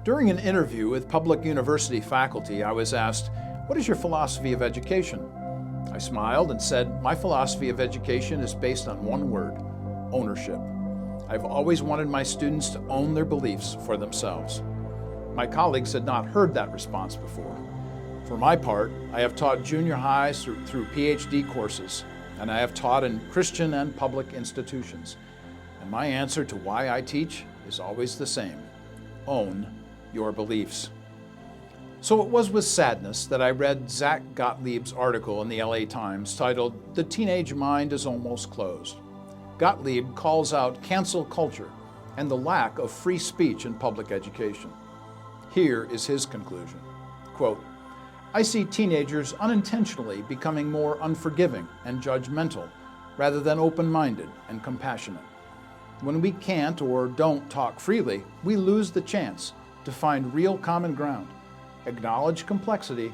During an interview with public university faculty, I was asked, "What is your philosophy of education?" I smiled and said, "My philosophy of education is based on one word: ownership. I've always wanted my students to own their beliefs for themselves." My colleagues had not heard that response before. For my part, I have taught junior highs through PhD courses, and I have taught in Christian and public institutions. And my answer to why I teach is always the same: own your beliefs. So it was with sadness that I read Zach Gottlieb's article in the LA Times titled, "The Teenage Mind is Almost Closed." Gottlieb calls out cancel culture and the lack of free speech in public education. Here is his conclusion, quote, "I see teenagers unintentionally becoming more unforgiving and judgmental rather than open-minded and compassionate. When we can't or don't talk freely, we lose the chance to find real common ground, acknowledge complexity,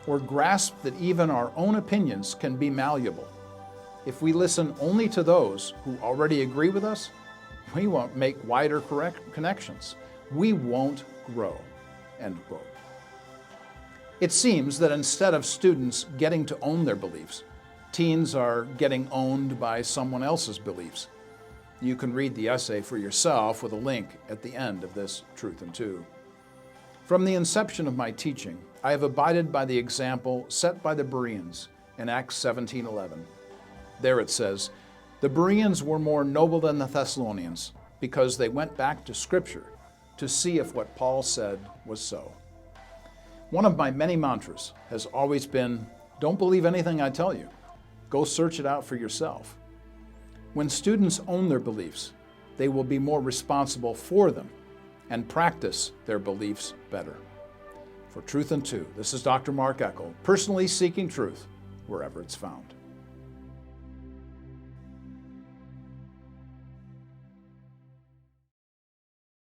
or grasp that even our own opinions can be malleable. If we listen only to those who already agree with us, we won't make wider connections. We won't grow." End quote. It seems that instead of students getting to own their beliefs, teens are getting owned by someone else's beliefs. You can read the essay for yourself with a link at the end of this Truth in Two. From the inception of my teaching, I have abided by the example set by the Bereans in Acts 17:11. There it says, "The Bereans were more noble than the Thessalonians because they went back to Scripture to see if what Paul said was so." One of my many mantras has always been, don't believe anything I tell you. Go search it out for yourself. When students own their beliefs, they will be more responsible for them and practice their beliefs better. For Truth in Two, this is Dr. Mark Eckel, personally seeking truth wherever it's found.